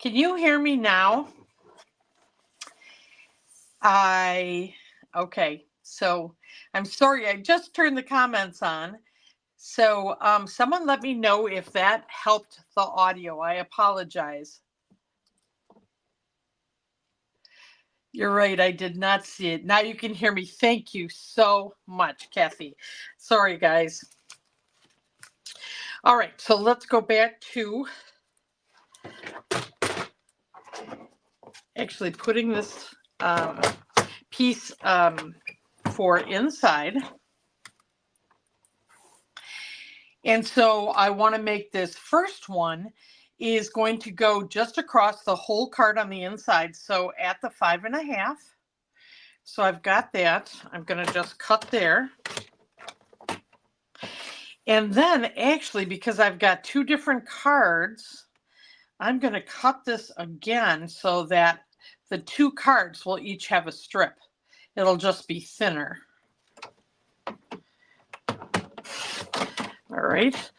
Can you hear me now? Okay. So I'm sorry, I just turned the comments on. So someone let me know if that helped the audio. I apologize. You're right, I did not see it. Now you can hear me. Thank you so much, Kathy. Sorry, guys. All right, so let's go back to actually putting this piece for inside. And so I want to make this first one is going to go just across the whole card on the inside. So at the 5.5. So I've got that. I'm going to just cut there. And then actually, because I've got two different cards, I'm going to cut this again so that the two cards will each have a strip. It'll just be thinner. All right.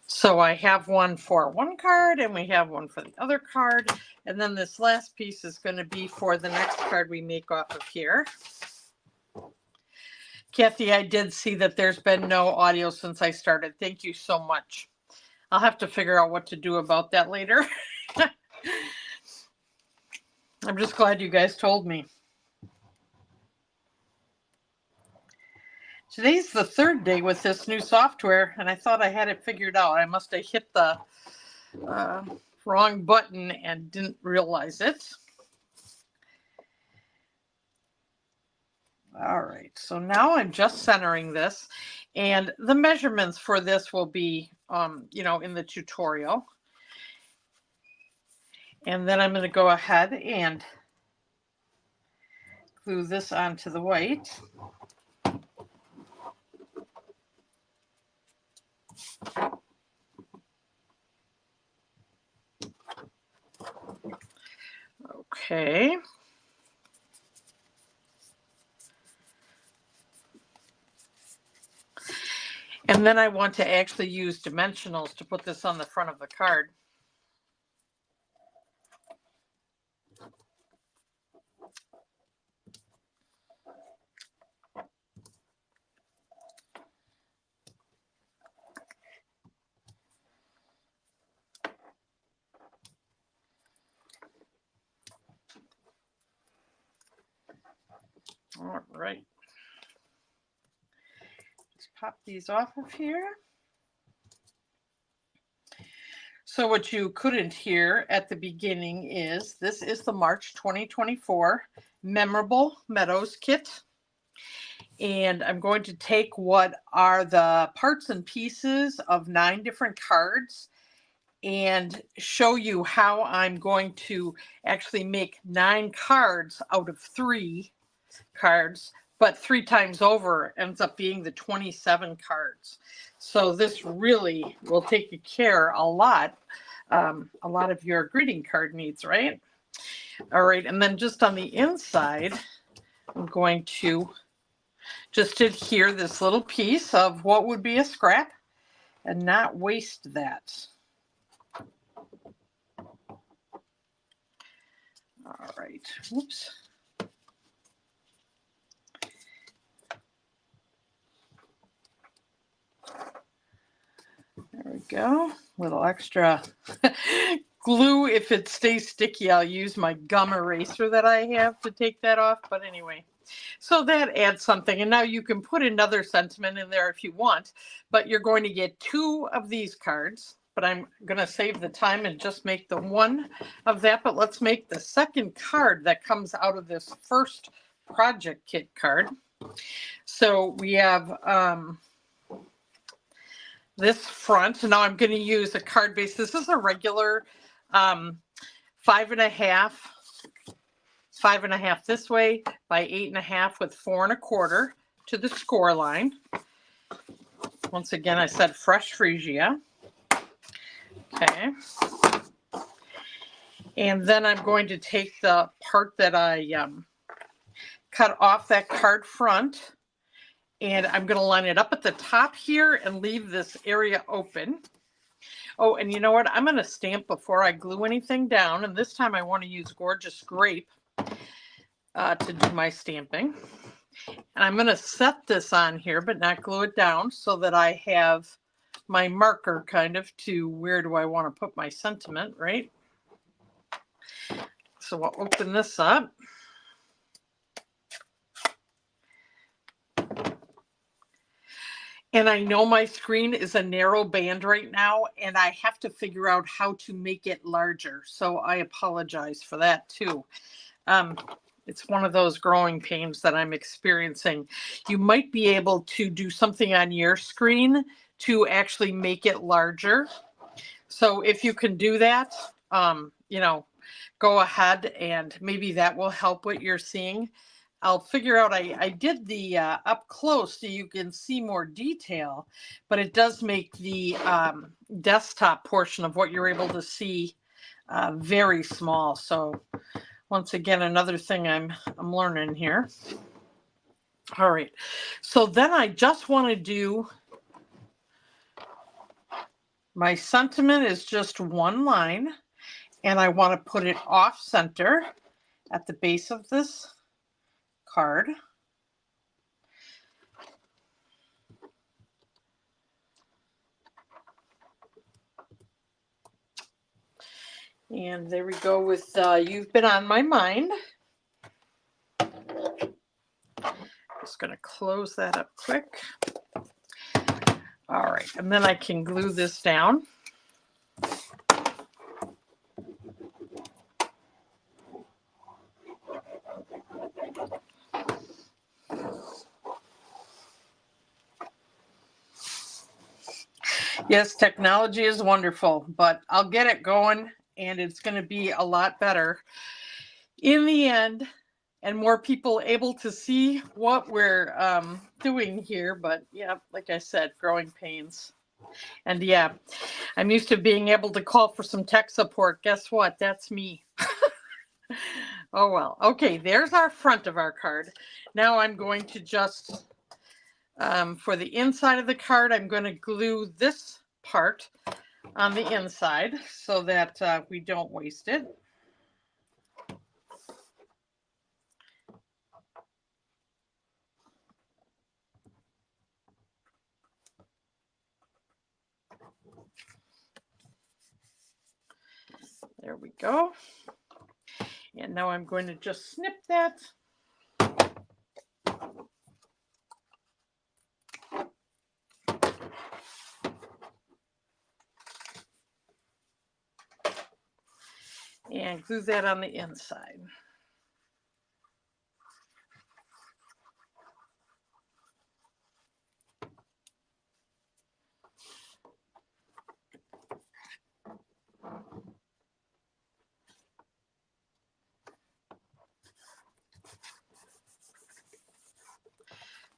So I have one for one card and we have one for the other card. And then this last piece is going to be for the next card we make off of here. Kathy, I did see that there's been no audio since I started. Thank you so much. I'll have to figure out what to do about that later. I'm just glad you guys told me. Today's the third day with this new software, and I thought I had it figured out. I must have hit the wrong button and didn't realize it. All right, so now I'm just centering this, and the measurements for this will be, in the tutorial. And then I'm going to go ahead and glue this onto the white. Okay. And then I want to actually use dimensionals to put this on the front of the card. All right. Let's pop these off of here. So what you couldn't hear at the beginning is this is the March 2024 Memorable Meadows Kit. And I'm going to take what are the parts and pieces of 9 different cards and show you how I'm going to actually make 9 cards out of 3 cards, but 3 times over ends up being the 27 cards. So this really will take care a lot of your greeting card needs, right? All right, and then just on the inside, I'm going to just adhere this little piece of what would be a scrap and not waste that. All right, whoops. There we go. Little extra glue. If it stays sticky, I'll use my gum eraser that I have to take that off. But anyway, so that adds something. And now you can put another sentiment in there if you want, but you're going to get 2 of these cards. But I'm going to save the time and just make the one of that. But let's make the second card that comes out of this first project kit card. So we have this front. Now I'm going to use a card base. This is a regular 5.5 this way by 8.5 with 4.25 to the score line. Once again, I said fresh freesia. Okay. And then I'm going to take the part that I cut off that card front, and I'm going to line it up at the top here and leave this area open. Oh, and you know what? I'm going to stamp before I glue anything down. And this time I want to use Gorgeous Grape to do my stamping. And I'm going to set this on here, but not glue it down, so that I have my marker kind of to where do I want to put my sentiment, right? So I'll open this up. And I know my screen is a narrow band right now, and I have to figure out how to make it larger. So I apologize for that too. It's one of those growing pains that I'm experiencing. You might be able to do something on your screen to actually make it larger. So if you can do that, you know, go ahead, and maybe that will help what you're seeing. I'll figure out, I did the up close so you can see more detail, but it does make the desktop portion of what you're able to see very small. So once again, another thing I'm learning here. All right, so then I just want to do, my sentiment is just one line, and I want to put it off center at the base of this card. And there we go with You've Been on My Mind. Just going to close that up quick. All right, and then I can glue this down. Yes, technology is wonderful, but I'll get it going, and it's going to be a lot better in the end, and more people able to see what we're doing here. But yeah, like I said, growing pains. And yeah, I'm used to being able to call for some tech support. Guess what? That's me. Oh well. Okay, there's our front of our card. Now I'm going to just, for the inside of the card, I'm going to glue this part on the inside so that we don't waste it. There we go. And now I'm going to just snip that. And glue that on the inside.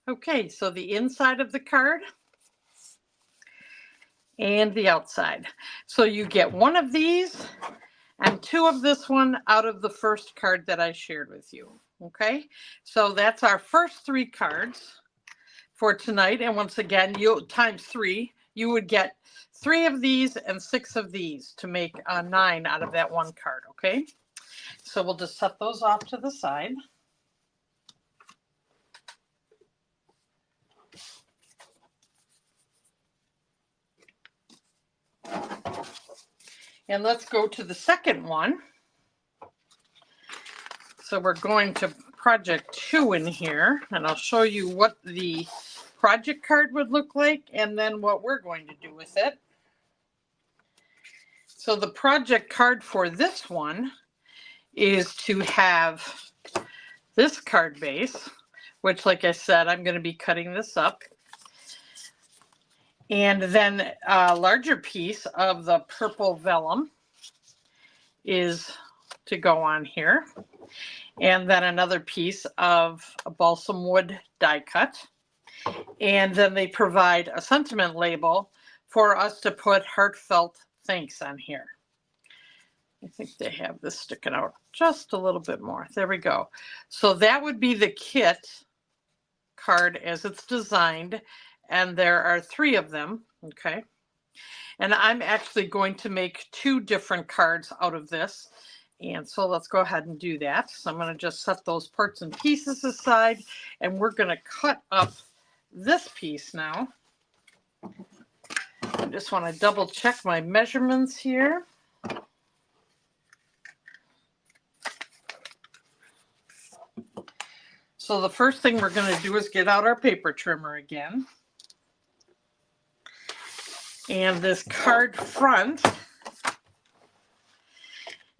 Okay, so the inside of the card and the outside. So you get one of these and two of this one out of the first card that I shared with you. Okay, so that's our first three cards for tonight. And once again, you times three, you would get 3 of these and 6 of these to make 9 out of that one card. Okay, so we'll just set those off to the side. And let's go to the second one. So we're going to project 2 in here, and I'll show you what the project card would look like and then what we're going to do with it. So the project card for this one is to have this card base, which, like I said, I'm going to be cutting this up. And then a larger piece of the purple vellum is to go on here. And then another piece of a balsam wood die cut. And then they provide a sentiment label for us to put heartfelt thanks on here. I think they have this sticking out just a little bit more. There we go. So that would be the kit card as it's designed. And there are 3 of them. Okay. And I'm actually going to make 2 different cards out of this. And so let's go ahead and do that. So I'm going to just set those parts and pieces aside, and we're going to cut up this piece now. I just want to double check my measurements here. So the first thing we're going to do is get out our paper trimmer again. And this card front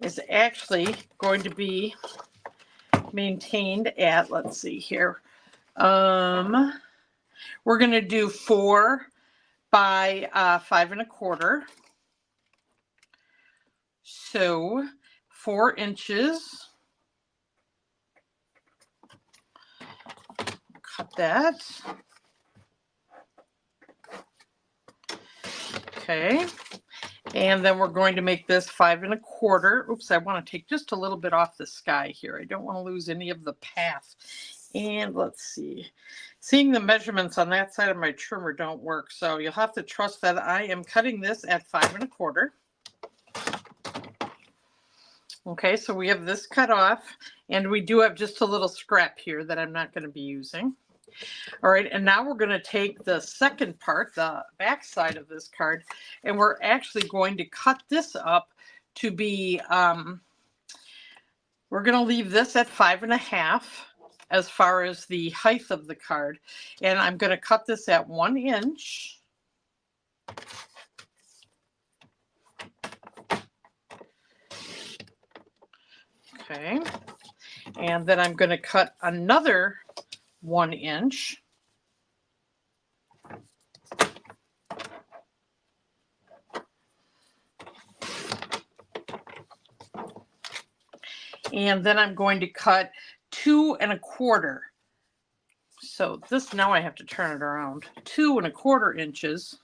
is actually going to be maintained at, let's see here, we're going to do 4 by 5 1/4. So 4 inches. Cut that. Okay. And then we're going to make this 5 1/4. Oops, I want to take just a little bit off the sky here. I don't want to lose any of the path. And let's see. Seeing the measurements on that side of my trimmer don't work, so you'll have to trust that I am cutting this at 5 1/4. Okay, so we have this cut off, and we do have just a little scrap here that I'm not going to be using. All right, and now we're going to take the second part, the back side of this card, and we're actually going to cut this up to be, we're going to leave this at 5 1/2 as far as the height of the card. And I'm going to cut this at 1 inch. Okay, and then I'm going to cut another 1 inch. And then I'm going to cut 2 1/4. So this, now I have to turn it around. 2 1/4 inches,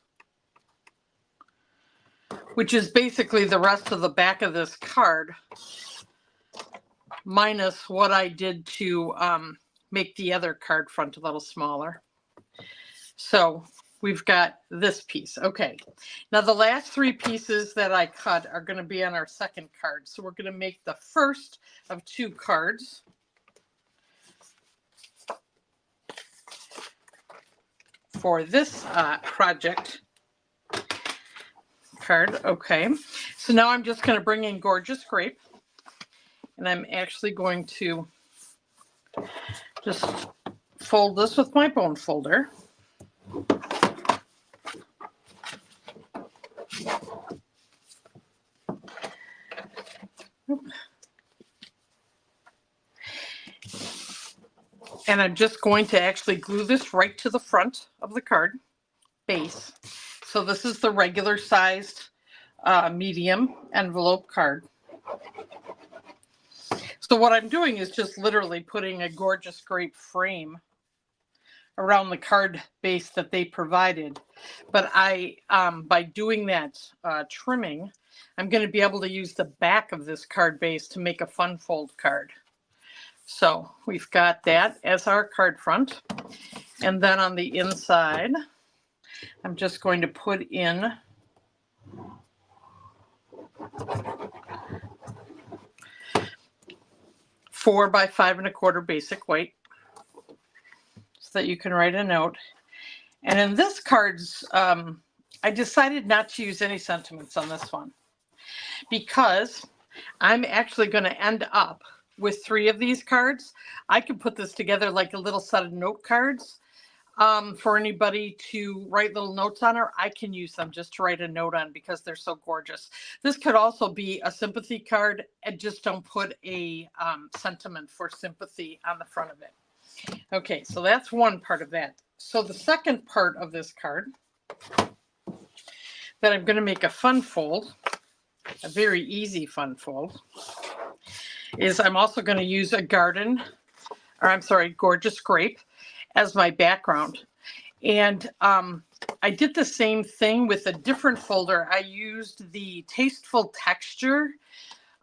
which is basically the rest of the back of this card, minus what I did to make the other card front a little smaller. So we've got this piece. Okay, now the last 3 pieces that I cut are going to be on our second card. So we're going to make the first of 2 cards. For this project card. Okay, so now I'm just going to bring in Gorgeous Grape, and I'm actually going to just fold this with my bone folder. And I'm just going to actually glue this right to the front of the card base. So this is the regular sized medium envelope card. So what I'm doing is just literally putting a Gorgeous Grape frame around the card base that they provided. But I, by doing that trimming, I'm going to be able to use the back of this card base to make a fun fold card. So we've got that as our card front. And then on the inside, I'm just going to put in four by 5 1/4 basic white so that you can write a note. And in this card's, I decided not to use any sentiments on this one because I'm actually going to end up with 3 of these cards. I could put this together like a little set of note cards for anybody to write little notes on, or I can use them just to write a note on because they're so gorgeous. This could also be a sympathy card, and just don't put a sentiment for sympathy on the front of it. Okay, so that's one part of that. So the second part of this card that I'm going to make a fun fold, a very easy fun fold, is I'm also going to use a Gorgeous Grape as my background. And I did the same thing with a different folder. I used the Tasteful Texture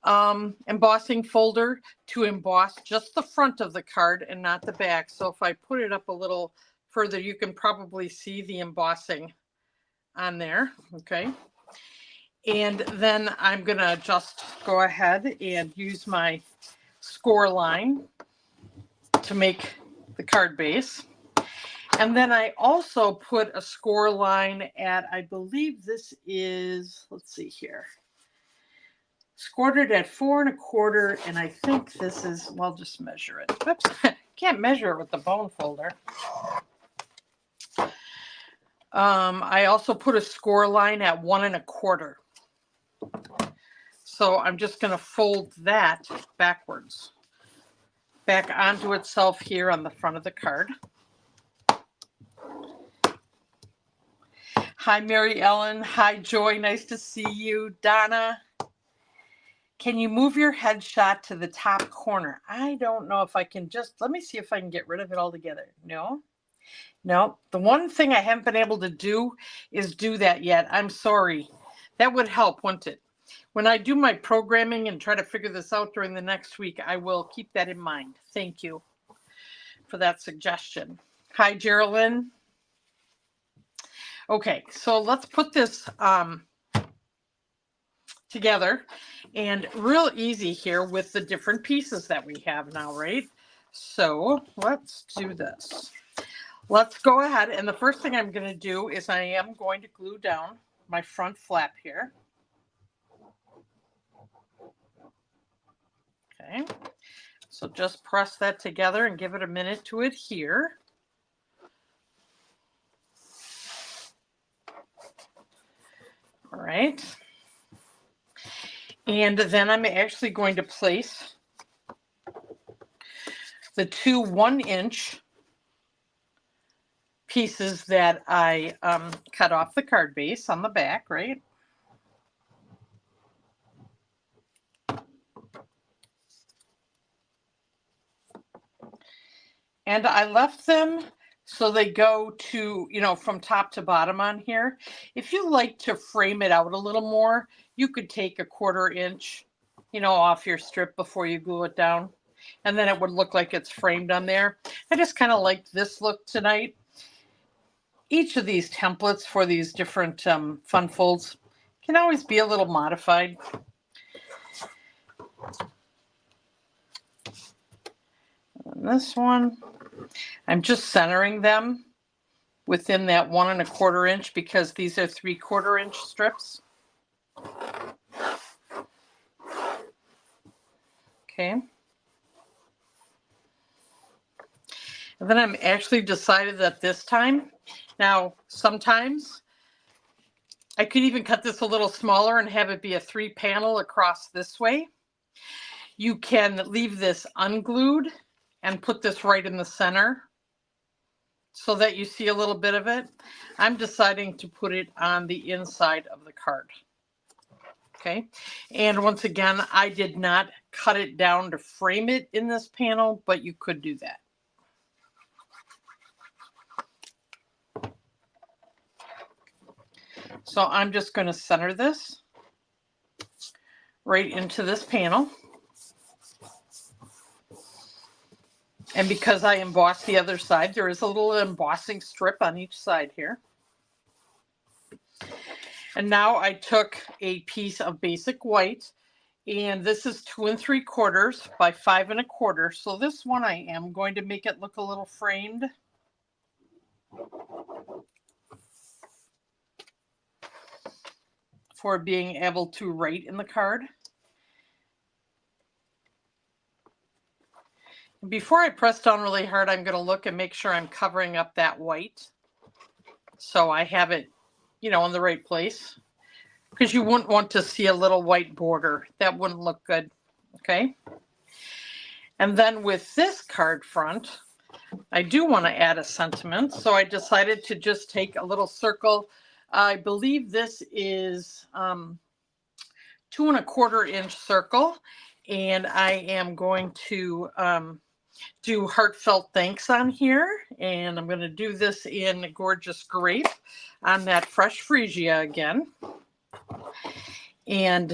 embossing folder to emboss just the front of the card and not the back. So if I put it up a little further, you can probably see the embossing on there. Okay. And then I'm going to just go ahead and use my score line to make the card base. And then I also put a score line at, I believe this is, let's see here, scored it at 4 1/4, and I think this is, well, just measure it. Oops, can't measure it with the bone folder. I also put a score line at 1 1/4. So I'm just going to fold that backwards, back onto itself here on the front of the card. Hi, Mary Ellen. Hi, Joy. Nice to see you. Donna, can you move your headshot to the top corner? I don't know if I can let me see if I can get rid of it altogether. No. The one thing I haven't been able to do is do that yet. I'm sorry. That would help, wouldn't it? When I do my programming and try to figure this out during the next week, I will keep that in mind. Thank you for that suggestion. Hi, Geraldine. Okay, so let's put this together, and real easy here with the different pieces that we have now, right? So let's do this. Let's go ahead, and the first thing I'm going to do is I am going to glue down my front flap here. Okay, so just press that together and give it a minute to adhere. All right. And then I'm actually going to place the 2 1-inch pieces that I cut off the card base on the back, right? And I left them so they go to, from top to bottom on here. If you like to frame it out a little more, you could take a 1/4 inch, off your strip before you glue it down. And then it would look like it's framed on there. I just kind of like this look tonight. Each of these templates for these different fun folds can always be a little modified. And this one, I'm just centering them within that 1 1/4 inch because these are 3/4 inch strips. Okay. And then I'm actually decided that this time, now sometimes I could even cut this a little smaller and have it be a 3-panel across this way. You can leave this unglued and put this right in the center so that you see a little bit of it. I'm deciding to put it on the inside of the card. Okay, and once again, I did not cut it down to frame it in this panel, but you could do that. So I'm just going to center this right into this panel. And because I embossed the other side, there is a little embossing strip on each side here. And now I took a piece of basic white, and this is 2 3/4 by 5 1/4. So this one I am going to make it look a little framed. For being able to write in the card. Before I press down really hard, I'm going to look and make sure I'm covering up that white. So I have it, in the right place. Because you wouldn't want to see a little white border. That wouldn't look good. Okay. And then with this card front, I do want to add a sentiment. So I decided to just take a little circle. I believe this is 2 1/4 inch circle, and I am going to do heartfelt thanks on here, and I'm going to do this in Gorgeous Grape on that fresh freesia again. And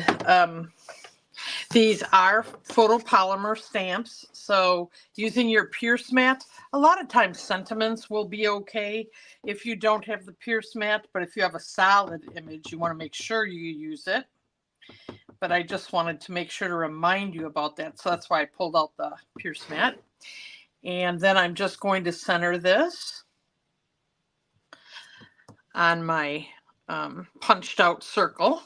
These are photopolymer stamps, so using your Pierce mat, a lot of times sentiments will be okay if you don't have the Pierce mat, but if you have a solid image, you want to make sure you use it. But I just wanted to make sure to remind you about that, so that's why I pulled out the Pierce mat. And then I'm just going to center this on my punched out circle.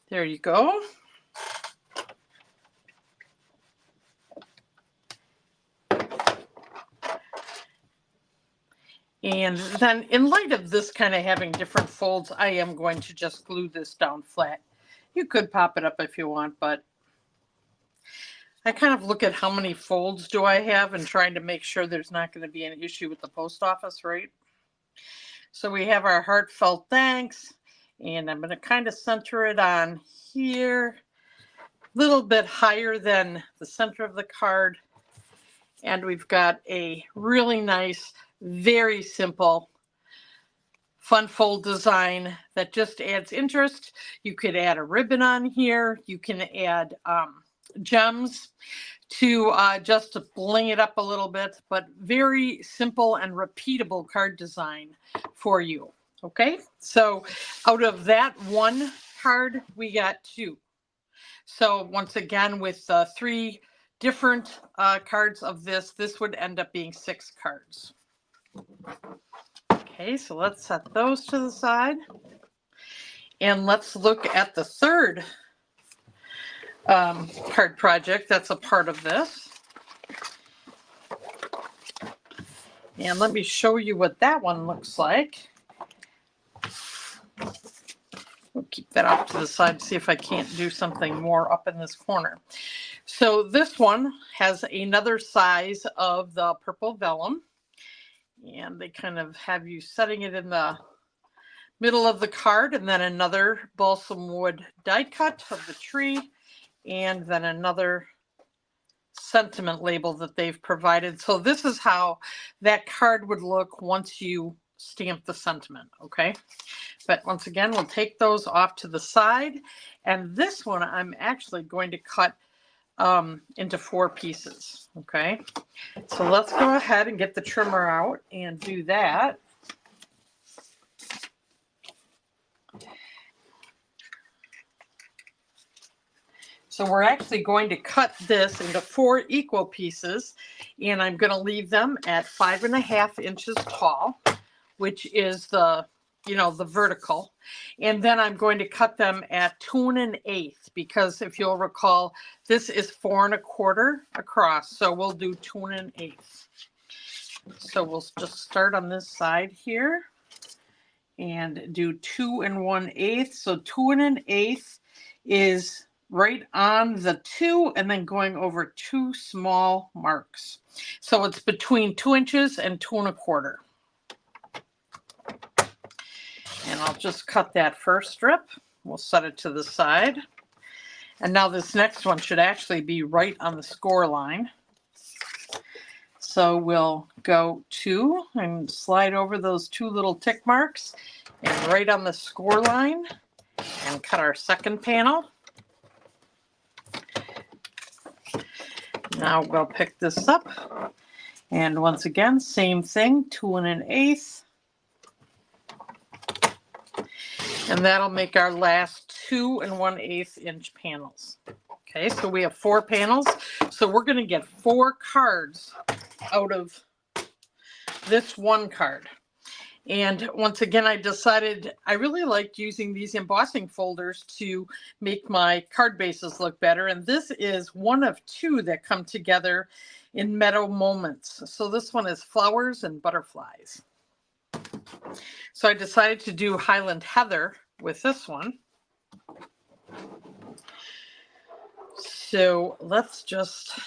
There you go. And then in light of this kind of having different folds, I am going to just glue this down flat. You could pop it up if you want, but I kind of look at how many folds do I have and trying to make sure there's not going to be an issue with the post office, right? So we have our heartfelt thanks, and I'm going to kind of center it on here, a little bit higher than the center of the card. And we've got a really nice, very simple fun fold design that just adds interest. You could add a ribbon on here. You can add gems to just to bling it up a little bit, but very simple and repeatable card design for you. Okay, so out of that one card, we got 2. So once again, with 3 different cards of this would end up being 6 cards. Okay, so let's set those to the side. And let's look at the third card project that's a part of this. And let me show you what that one looks like. We'll keep that off to the side, see if I can't do something more up in this corner. So this one has another size of the purple vellum. And they kind of have you setting it in the middle of the card, and then another balsam wood die cut of the tree, and then another sentiment label that they've provided. So this is how that card would look once you stamp the sentiment, okay? But once again, we'll take those off to the side. And this one I'm actually going to cut into 4 pieces, okay? So let's go ahead and get the trimmer out and do that. So we're actually going to cut this into 4 equal pieces, and I'm going to leave them at 5.5 inches tall, which is the vertical. And then I'm going to cut them at 2 1/8, because if you'll recall, this is 4 1/4 across. So we'll do 2 1/8. So we'll just start on this side here and do 2 1/8. So 2 1/8 is right on the 2 and then going over 2 small marks. So it's between 2 inches and 2 1/4. And I'll just cut that first strip. We'll set it to the side. And now this next one should actually be right on the score line. So we'll go 2 and slide over those 2 little tick marks and right on the score line and cut our second panel. Now we'll pick this up. And once again, same thing, 2 1/8. And that'll make our last 2 1/8 inch panels. Okay, so we have 4 panels. So we're going to get 4 cards out of this one card. And once again, I decided I really liked using these embossing folders to make my card bases look better. And this is one of 2 that come together in Meadow Moments. So this one is flowers and butterflies. So I decided to do Highland Heather with this one. So let's just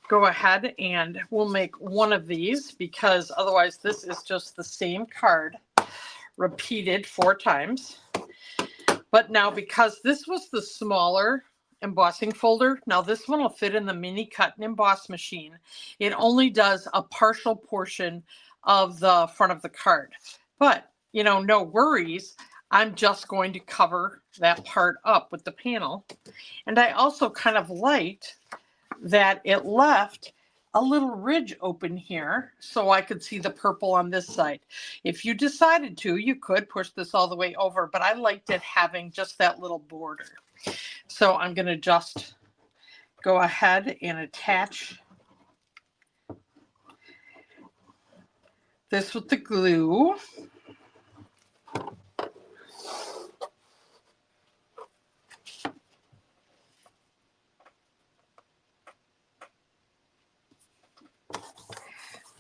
go ahead and we'll make one of these, because otherwise this is just the same card repeated 4 times. But now, because this was the smaller embossing folder, now this one will fit in the mini cut and emboss machine. It only does a partial portion of the front of the card. But, you know, no worries. I'm just going to cover that part up with the panel. And I also kind of liked that it left a little ridge open here so I could see the purple on this side. If you decided to, you could push this all the way over, but I liked it having just that little border. So I'm going to just go ahead and attach this with the glue.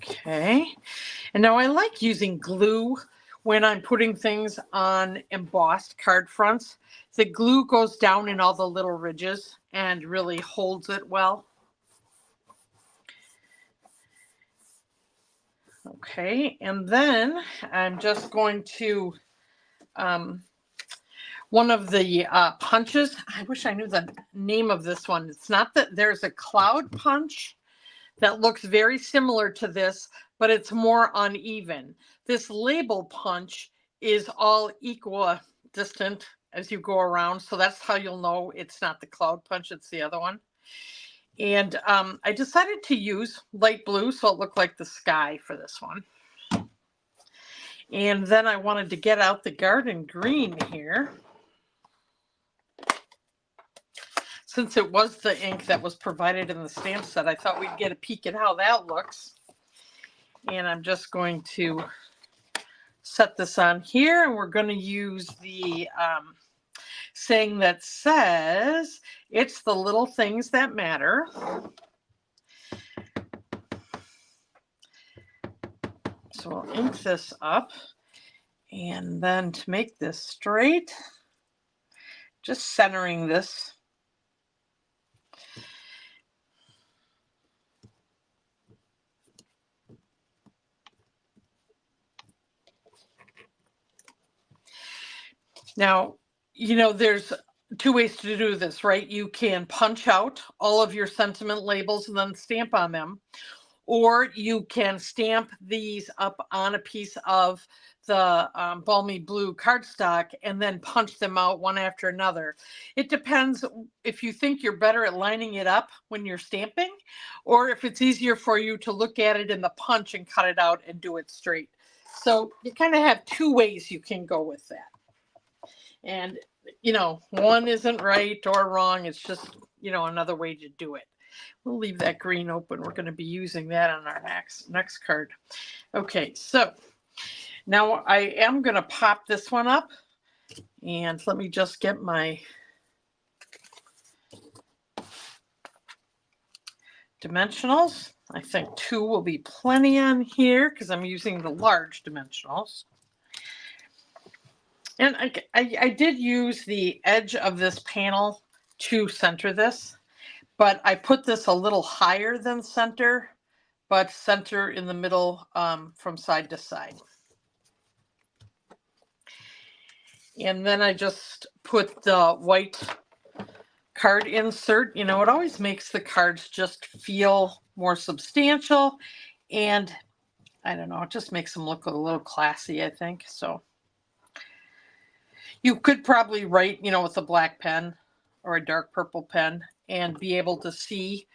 Okay, and now I like using glue when I'm putting things on embossed card fronts. The glue goes down in all the little ridges and really holds it well. Okay, and then I'm just going to, one of the punches, I wish I knew the name of this one. It's not that there's a cloud punch that looks very similar to this, but it's more uneven. This label punch is all equidistant as you go around. So that's how you'll know it's not the cloud punch, it's the other one. And I decided to use light blue so it looked like the sky for this one. And then I wanted to get out the garden green here. Since it was the ink that was provided in the stamp set, I thought we'd get a peek at how that looks. And I'm just going to set this on here, and we're going to use the saying that says, it's the little things that matter. So I'll ink this up, and then to make this straight, just centering this. Now, you know, there's two ways to do this, right? You can punch out all of your sentiment labels and then stamp on them, or you can stamp these up on a piece of the balmy blue cardstock and then punch them out one after another. It depends if you think you're better at lining it up when you're stamping, or if it's easier for you to look at it in the punch and cut it out and do it straight. So you kind of have two ways you can go with that. And, you know, one isn't right or wrong. It's just, you know, another way to do it. We'll leave that green open. We're going to be using that on our next card. Okay, so now I am going to pop this one up. And let me just get my dimensionals. I think 2 will be plenty on here because I'm using the large dimensionals. And I did use the edge of this panel to center this, but I put this a little higher than center, but center in the middle from side to side. And then I just put the white card insert. You know, it always makes the cards just feel more substantial, and I don't know, it just makes them look a little classy, I think. So you could probably write, you know, with a black pen or a dark purple pen and be able to see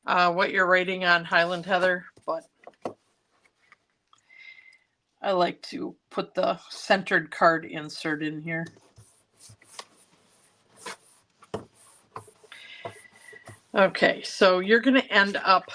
what you're writing on Highland Heather, but I like to put the centered card insert in here. Okay, so you're going to end up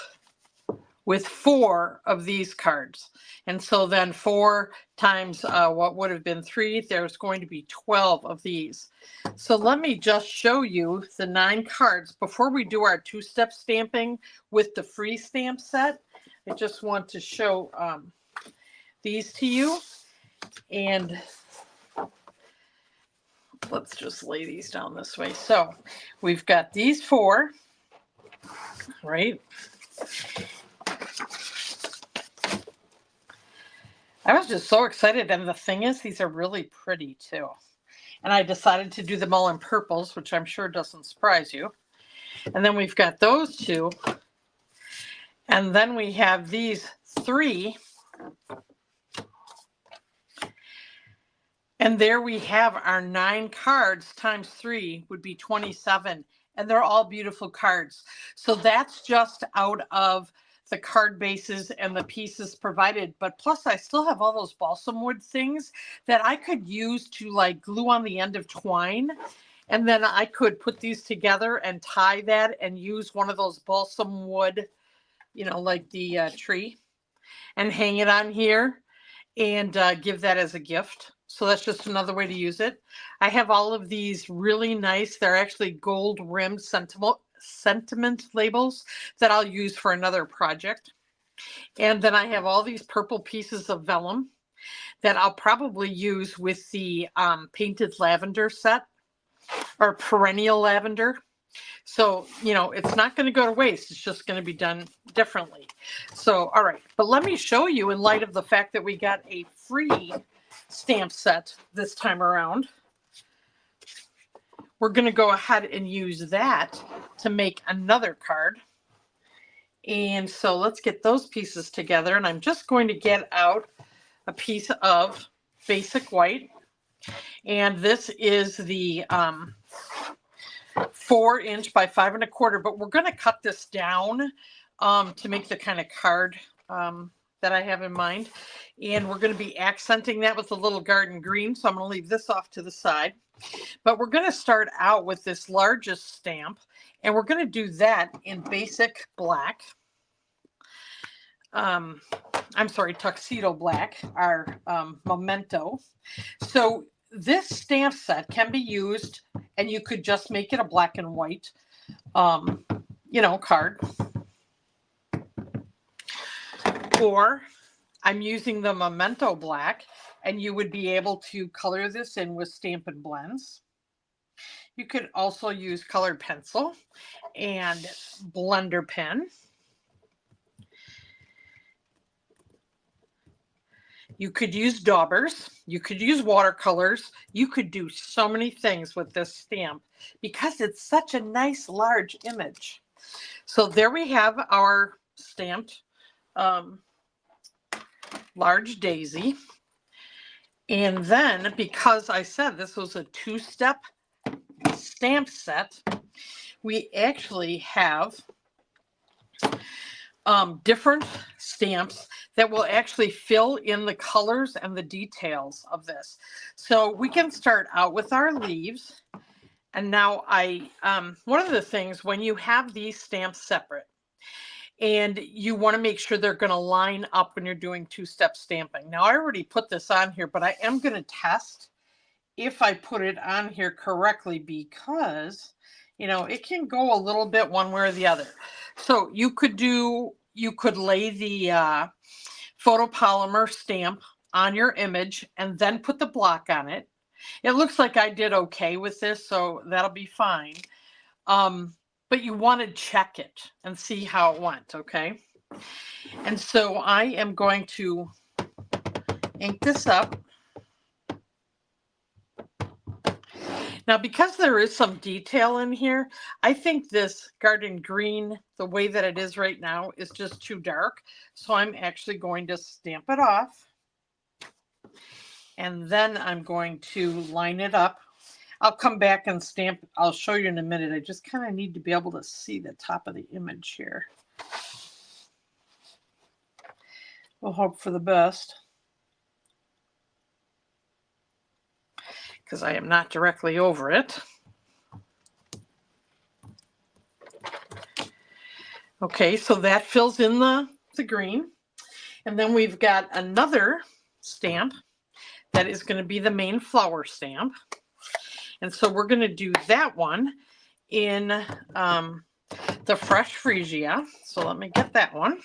with 4 of these cards. And so then 4 times what would have been 3, there's going to be 12 of these. So let me just show you the 9 cards before we do our 2-step stamping with the free stamp set. I just want to show these to you. And let's just lay these down this way. So we've got these 4, right? I was just so excited, and the thing is, these are really pretty too. And I decided to do them all in purples, which I'm sure doesn't surprise you. And then we've got those 2. And then we have these 3 And there we have our 9 cards times 3 would be 27. And they're all beautiful cards. So that's just out of the card bases and the pieces provided. But plus I still have all those balsam wood things that I could use to like glue on the end of twine. And then I could put these together and tie that and use one of those balsam wood, you know, like the tree, and hang it on here and give that as a gift. So that's just another way to use it. I have all of these really nice, they're actually gold rimmed sentiment labels that I'll use for another project. And then I have all these purple pieces of vellum that I'll probably use with the painted lavender set or perennial lavender. So, you know, it's not going to go to waste. It's just going to be done differently. So, all right. But let me show you, in light of the fact that we got a free stamp set this time around, we're going to go ahead and use that to make another card. And so let's get those pieces together. And I'm just going to get out a piece of basic white. And this is the 4" by 5 1/4, but we're going to cut this down to make the kind of card that I have in mind. And we're going to be accenting that with a little garden green. So I'm going to leave this off to the side. But we're going to start out with this largest stamp. And we're going to do that in basic black. I'm sorry, tuxedo black, our memento. So this stamp set can be used, and you could just make it a black and white, you know, card. Or I'm using the memento black, and you would be able to color this in with Stampin' Blends. You could also use colored pencil and blender pen. You could use daubers. You could use watercolors. You could do so many things with this stamp because it's such a nice large image. So there we have our stamped large daisy. And then, because I said this was a 2-step stamp set, we actually have different stamps that will actually fill in the colors and the details of this. So we can start out with our leaves. And now one of the things when you have these stamps separate, and you want to make sure they're going to line up when you're doing 2-step stamping. Now I already put this on here, but I am going to test if I put it on here correctly, because, you know, it can go a little bit one way or the other. So you could lay the photopolymer stamp on your image and then put the block on it. It looks like I did okay with this, so that'll be fine. But you want to check it and see how it went, okay? And so I am going to ink this up. Now, because there is some detail in here, I think this garden green, the way that it is right now, is just too dark. So I'm actually going to stamp it off. And then I'm going to line it up. I'll come back and stamp. I'll show you in a minute. I just kind of need to be able to see the top of the image here. We'll hope for the best, because I am not directly over it. Okay, so that fills in the green. And then we've got another stamp that is going to be the main flower stamp. And so we're going to do that one in the Fresh Freesia. So let me get that one.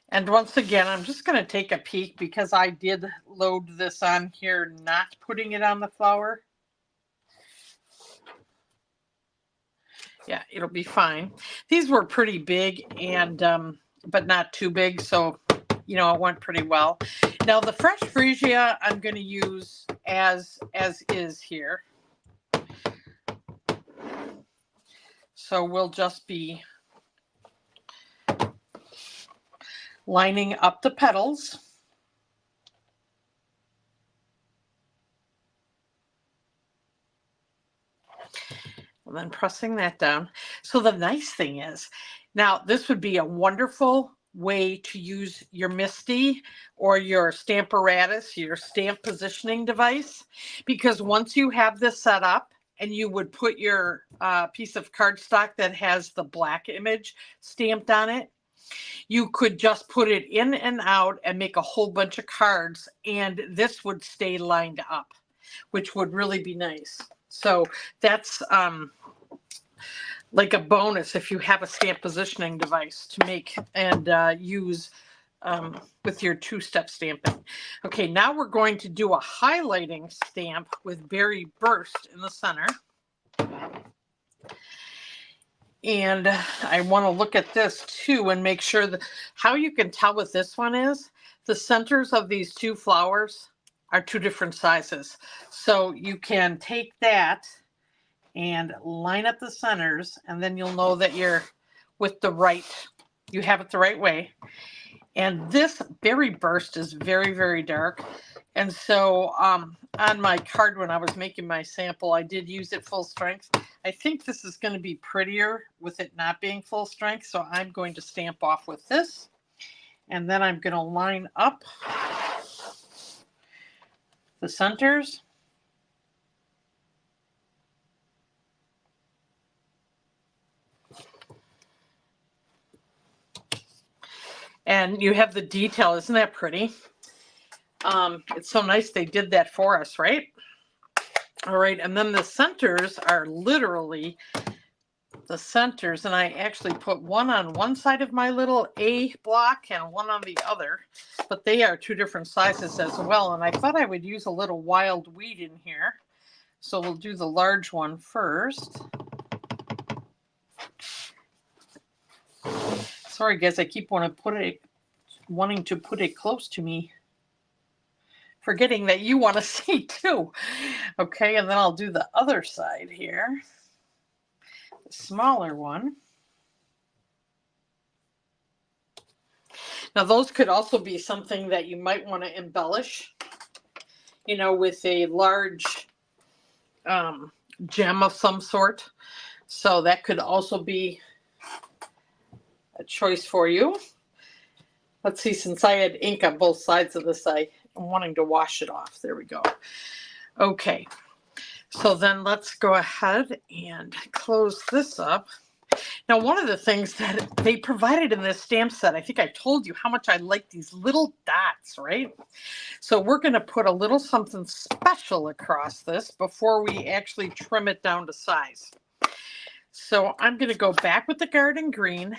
And once again, I'm just going to take a peek because I did load this on here, not putting it on the flower. Yeah, it'll be fine. These were pretty big, and but not too big, so you know, it went pretty well. Now the Fresh Freesia I'm going to use as is here. So we'll just be lining up the petals. And then pressing that down. So the nice thing is, now this would be a wonderful way to use your MISTI or your Stamparatus, your stamp positioning device, because once you have this set up and you would put your piece of cardstock that has the black image stamped on it, you could just put it in and out and make a whole bunch of cards, and this would stay lined up, which would really be nice. So that's like a bonus if you have a stamp positioning device to make and use with your two-step stamping. Okay, now we're going to do a highlighting stamp with Berry Burst in the center. And I want to look at this too and make sure that how you can tell what this one is, the centers of these two flowers are two different sizes. So you can take that and line up the centers, and then you'll know that you're with the right, you have it the right way. And this Berry Burst is very, very dark. And so on my card when I was making my sample, I did use it full strength. I think this is going to be prettier with it not being full strength. So I'm going to stamp off with this. And then I'm going to line up the centers. And you have the detail. Isn't that pretty? It's so nice they did that for us, right? All right, and then the centers are literally the centers, and I actually put one on one side of my little A block and one on the other, but they are two different sizes as well, and I thought I would use a little wild weed in here. So we'll do the large one first. Sorry guys, I keep wanting to put it close to me, forgetting that you want to see too. Okay, and then I'll do the other side here, the smaller one. Now those could also be something that you might want to embellish, you know, with a large gem of some sort. So that could also be a choice for you. Let's see, since I had ink on both sides of this, I'm wanting to wash it off. There we go. Okay, so then let's go ahead and close this up. Now, one of the things that they provided in this stamp set, I think I told you how much I like these little dots, right? So we're going to put a little something special across this before we actually trim it down to size. So I'm going to go back with the garden green,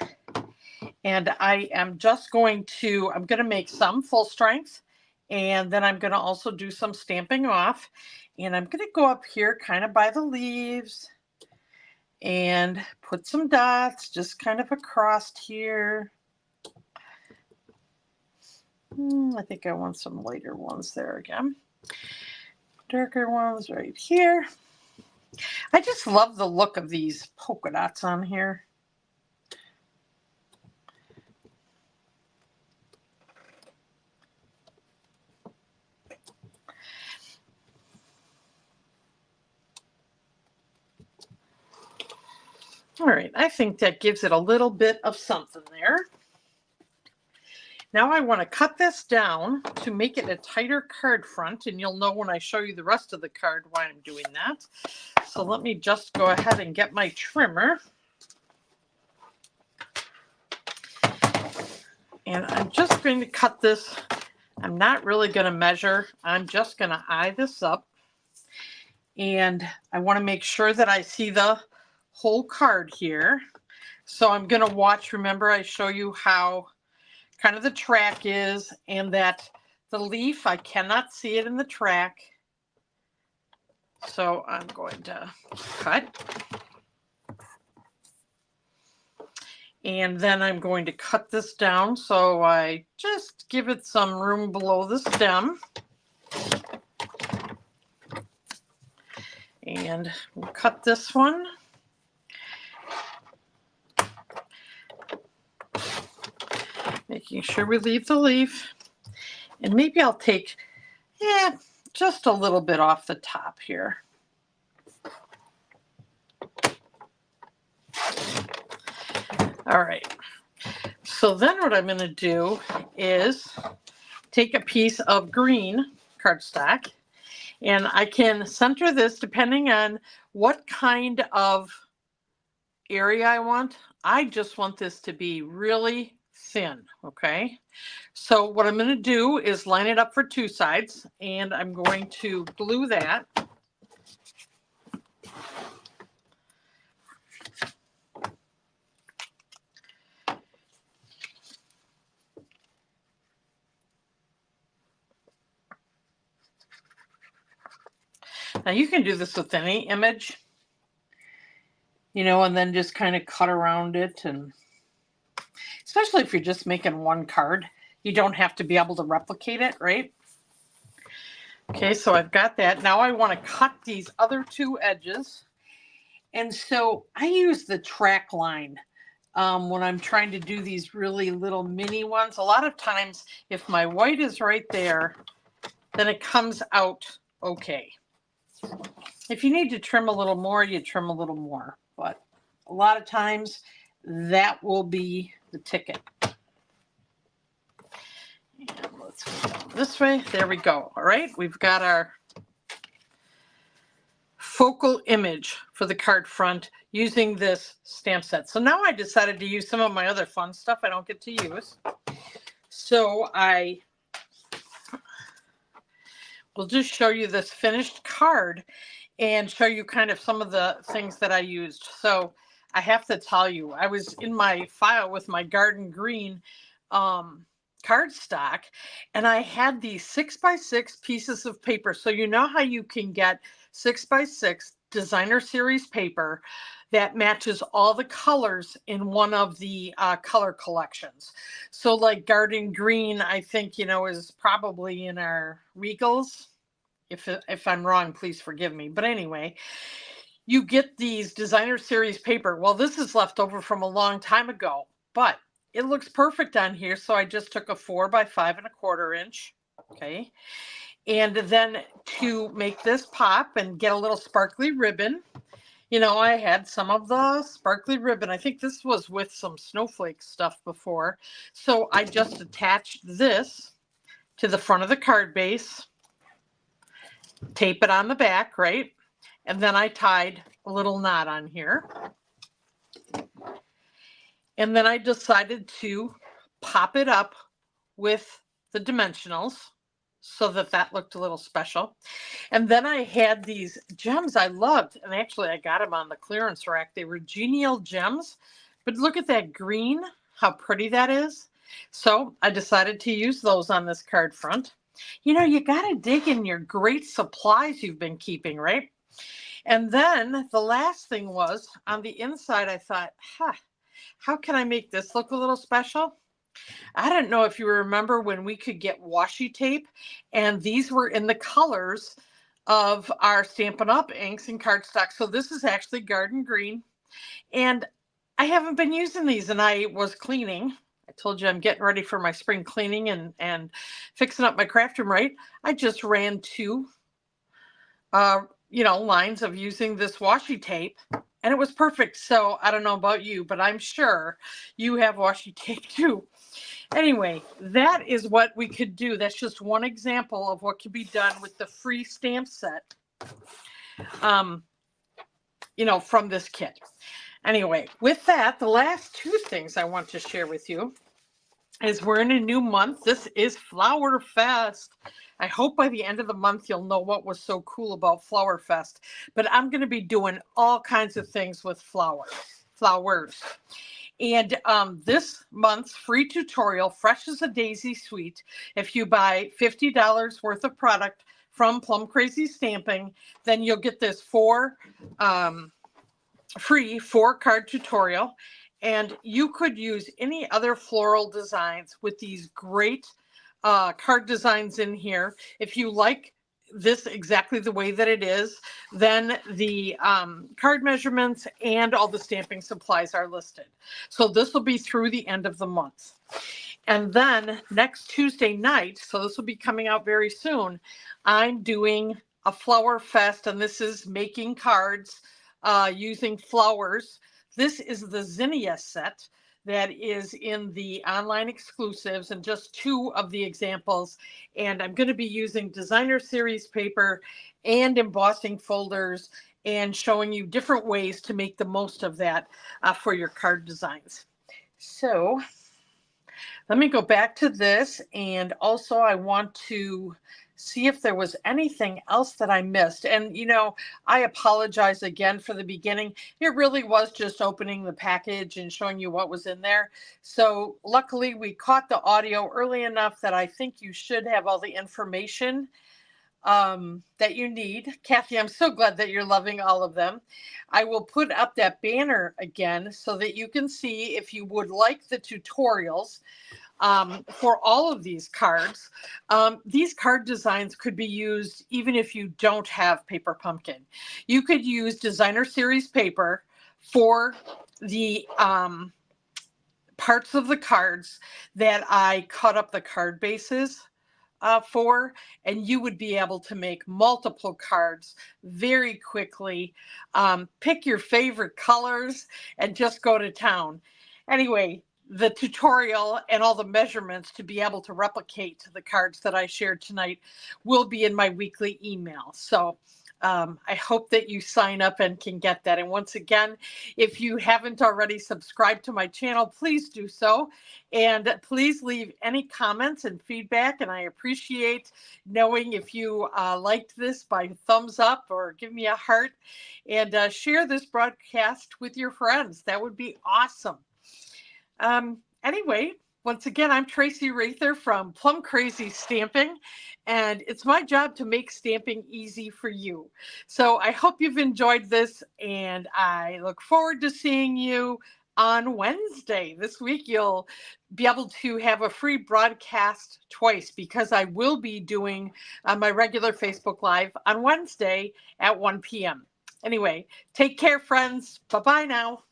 and I am just going to, I'm going to make some full strength, and then I'm going to also do some stamping off, and I'm going to go up here kind of by the leaves and put some dots just kind of across here. I think I want some lighter ones there again. Darker ones right here. I just love the look of these polka dots on here. All right, I think that gives it a little bit of something there. Now I want to cut this down to make it a tighter card front, and you'll know when I show you the rest of the card why I'm doing that. So let me just go ahead and get my trimmer. And I'm just going to cut this. I'm not really going to measure. I'm just going to eye this up. And I want to make sure that I see the whole card here. So I'm going to watch. Remember, I show you how kind of the track is, and that the leaf, I cannot see it in the track. So I'm going to cut. And then I'm going to cut this down so I just give it some room below the stem. And we'll cut this one. Making sure we leave the leaf. And maybe I'll take, just a little bit off the top here. All right. So then what I'm going to do is take a piece of green cardstock, and I can center this depending on what kind of area I want. I just want this to be really thin, okay? So what I'm going to do is line it up for two sides, and I'm going to glue that. Now you can do this with any image, and then just kind of cut around it, and especially if you're just making one card, you don't have to be able to replicate it, right? Okay, so I've got that. Now I want to cut these other two edges. And so I use the track line when I'm trying to do these really little mini ones. A lot of times, if my white is right there, then it comes out okay. If you need to trim a little more, you trim a little more. But a lot of times, that will be the ticket. And let's go down this way. There we go. All right, we've got our focal image for the card front using this stamp set. So now I decided to use some of my other fun stuff I don't get to use. So I will just show you this finished card and show you kind of some of the things that I used. So I have to tell you, I was in my file with my garden green cardstock, and I had these 6x6 pieces of paper. So you know how you can get 6x6 designer series paper that matches all the colors in one of the color collections. So like garden green, I think, is probably in our Regals. If I'm wrong, please forgive me. But anyway, you get these designer series paper. Well, this is left over from a long time ago, but it looks perfect on here. So I just took a 4 by 5¼ inch. Okay. And then to make this pop and get a little sparkly ribbon, I had some of the sparkly ribbon. I think this was with some snowflake stuff before. So I just attached this to the front of the card base, tape it on the back, right? And then I tied a little knot on here. And then I decided to pop it up with the dimensionals so that looked a little special. And then I had these gems I loved. And actually, I got them on the clearance rack. They were genial gems. But look at that green, how pretty that is. So I decided to use those on this card front. You got to dig in your great supplies you've been keeping, right? And then the last thing was on the inside, I thought, how can I make this look a little special? I don't know if you remember when we could get washi tape, and these were in the colors of our Stampin' Up! Inks and cardstock. So this is actually garden green, and I haven't been using these, and I was cleaning. I told you I'm getting ready for my spring cleaning and fixing up my craft room, right? I just ran 2 lines of using this washi tape, and it was perfect. So I don't know about you, but I'm sure you have washi tape too. Anyway, that is what we could do. That's just one example of what can be done with the free stamp set, from this kit. Anyway, with that, the last 2 things I want to share with you is we're in a new month. This is Flower Fest. I hope by the end of the month, you'll know what was so cool about Flower Fest. But I'm going to be doing all kinds of things with flowers. And this month's free tutorial, Fresh as a Daisy Sweet, if you buy $50 worth of product from Plum Crazy Stamping, then you'll get this free 4-card tutorial. And you could use any other floral designs with these great card designs in here. If you like this exactly the way that it is, then the card measurements and all the stamping supplies are listed. So this will be through the end of the month. And then next Tuesday night, so this will be coming out very soon, I'm doing a flower fest, and this is making cards using flowers. This is the zinnia set that is in the online exclusives and just two of the examples. And I'm going to be using designer series paper and embossing folders and showing you different ways to make the most of that for your card designs. So let me go back to this, and also I want to see if there was anything else that I missed. And, you know, I apologize again for the beginning. It really was just opening the package and showing you what was in there. So luckily we caught the audio early enough that I think you should have all the information that you need. Kathy, I'm so glad that you're loving all of them. I will put up that banner again so that you can see if you would like the tutorials for all of these cards. These card designs could be used even if you don't have Paper Pumpkin. You could use designer series paper for the parts of the cards that I cut up the card bases for, and you would be able to make multiple cards very quickly. Pick your favorite colors and just go to town. Anyway, the tutorial and all the measurements to be able to replicate the cards that I shared tonight will be in my weekly email. So I hope that you sign up and can get that. And once again, if you haven't already subscribed to my channel, please do so. And please leave any comments and feedback. And I appreciate knowing if you liked this by thumbs up or give me a heart, and share this broadcast with your friends. That would be awesome. Anyway, once again, I'm Tracy Rather from Plum Crazy Stamping, and it's my job to make stamping easy for you. So I hope you've enjoyed this, and I look forward to seeing you on Wednesday. This week, you'll be able to have a free broadcast twice because I will be doing my regular Facebook Live on Wednesday at 1 p.m. Anyway, take care, friends. Bye-bye now.